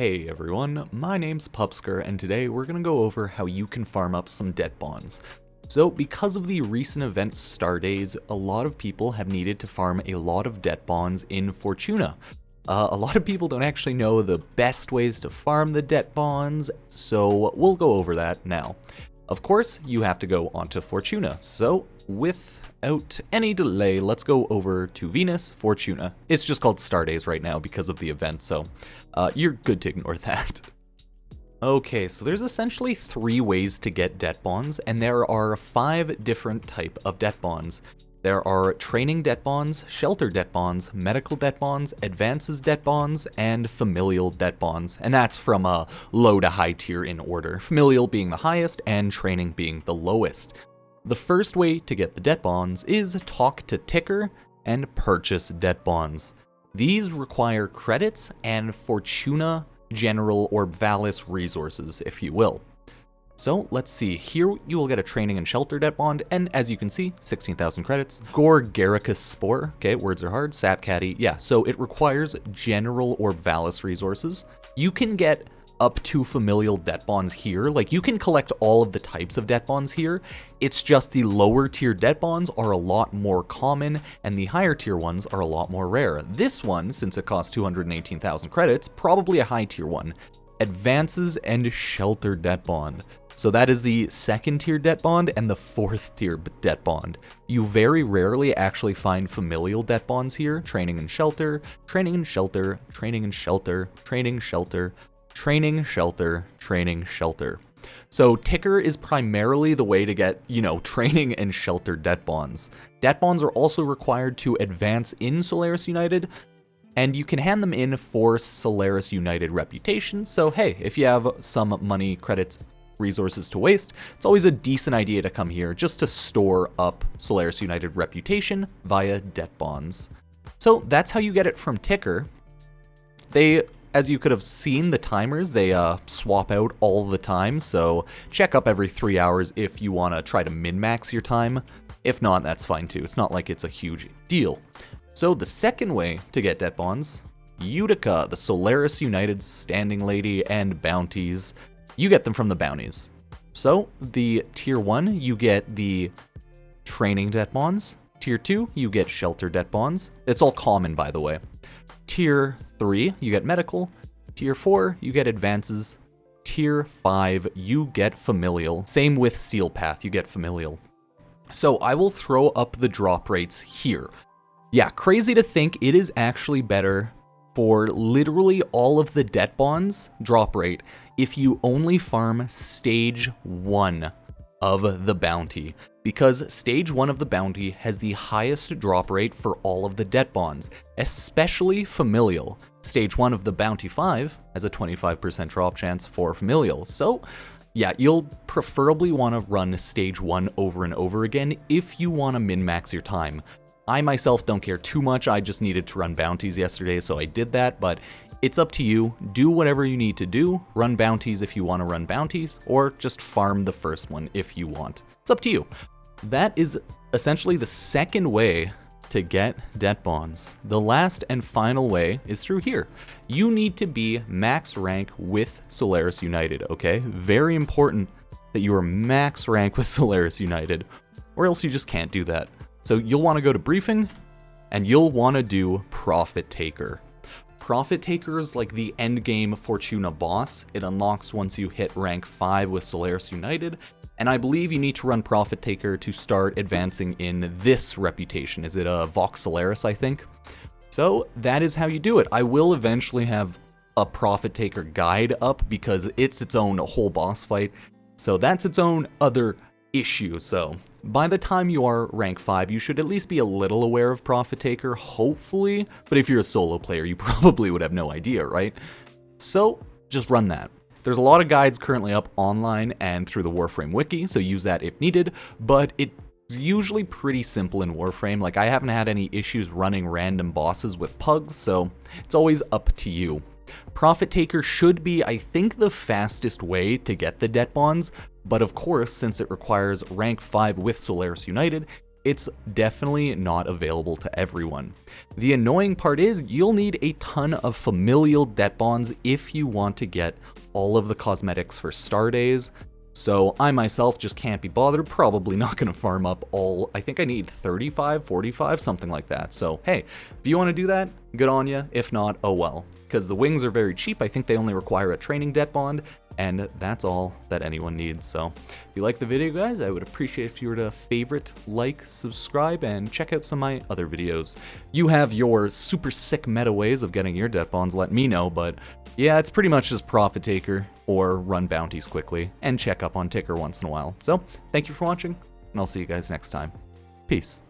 Hey everyone, my name's Pupsker, and today we're gonna go over how you can farm up some debt bonds. So because of the recent event Star Days, a lot of people have needed to farm a lot of debt bonds in Fortuna. A lot of people don't actually know the best ways to farm the debt bonds, so we'll go over that now. Of course, you have to go onto Fortuna, so without any delay, let's go over to Venus, Fortuna. It's just called Star Days right now because of the event, so you're good to ignore that. Okay, so there's essentially 3 ways to get debt bonds, and there are 5 different type of debt bonds. There are training debt bonds, shelter debt bonds, medical debt bonds, advances debt bonds, and familial debt bonds. And that's from a low to high tier in order, familial being the highest and training being the lowest. The first way to get the debt bonds is talk to Ticker and purchase debt bonds. These require credits and Fortuna General Orbvalis resources, if you will. So let's see, here you will get a training and shelter debt bond, and as you can see, 16,000 credits. Gorgaricus Spore, okay, words are hard, Sap Caddy, yeah, so it requires General Orbvalis resources. You can get up to familial debt bonds here, like you can collect all of the types of debt bonds here, it's just the lower tier debt bonds are a lot more common, and the higher tier ones are a lot more rare. This one, since it costs 218,000 credits, probably a high tier one. Advances and shelter debt bond. So that is the 2nd tier debt bond and the 4th tier debt bond. You very rarely actually find familial debt bonds here. Training and shelter, training and shelter, training and shelter, training shelter, training shelter, training shelter. So Ticker is primarily the way to get, training and shelter debt bonds. Debt bonds are also required to advance in Solaris United, and you can hand them in for Solaris United reputation. So hey, if you have some money, credits, resources to waste, it's always a decent idea to come here just to store up Solaris United reputation via debt bonds. So that's how you get it from Ticker. They, as you could have seen, the timers, they swap out all the time, so check up every 3 hours if you want to try to min-max your time. If not, that's fine too. It's not like it's a huge deal. So the second way to get debt bonds, Utica, the Solaris United standing lady and bounties. You get them from the bounties. So the tier 1, you get the training debt bonds. Tier 2, you get shelter debt bonds. It's all common, by the way. Tier 3, you get medical. Tier 4, you get advances. Tier 5, you get familial. Same with Steel Path, you get familial. So I will throw up the drop rates here. Yeah, crazy to think it is actually better for literally all of the debt bonds drop rate if you only farm stage 1 of the bounty, because stage 1 of the bounty has the highest drop rate for all of the debt bonds, especially familial. Stage 1 of the bounty 5 has a 25% drop chance for familial. So yeah, you'll preferably want to run stage 1 over and over again if you want to min-max your time. I myself don't care too much, I just needed to run bounties yesterday, so I did that, but it's up to you. Do whatever you need to do, run bounties if you want to run bounties, or just farm the first one if you want. It's up to you. That is essentially the second way to get debt bonds. The last and final way is through here. You need to be max rank with Solaris United, okay? Very important that you are max rank with Solaris United, or else you just can't do that. So you'll want to go to briefing, and you'll want to do Profit Taker. Profit Taker is like the end game Fortuna boss. It unlocks once you hit rank 5 with Solaris United, and I believe you need to run Profit Taker to start advancing in this reputation. Is it a Vox Solaris, I think? So that is how you do it. I will eventually have a Profit Taker guide up because it's its own whole boss fight. So that's its own other issue. So by the time you are rank 5, you should at least be a little aware of Profit Taker, hopefully, but if you're a solo player, you probably would have no idea, right? So just run that. There's a lot of guides currently up online and through the Warframe wiki, so use that if needed, but it's usually pretty simple in Warframe. Like, I haven't had any issues running random bosses with pugs, so it's always up to you. Profit Taker should be, I think, the fastest way to get the debt bonds, but of course, since it requires rank 5 with Solaris United, it's definitely not available to everyone. The annoying part is you'll need a ton of familial debt bonds if you want to get all of the cosmetics for Star Days. So I myself just can't be bothered, probably not going to farm up all, I think I need 35, 45, something like that. So hey, if you want to do that, good on you. If not, oh well. Because the wings are very cheap, I think they only require a training debt bond, and that's all that anyone needs. So if you like the video, guys, I would appreciate if you were to favorite, like, subscribe, and check out some of my other videos. You have your super sick meta ways of getting your debt bonds, let me know, but yeah, it's pretty much just Profit Taker or run bounties quickly and check up on Ticker once in a while. So thank you for watching, and I'll see you guys next time. Peace.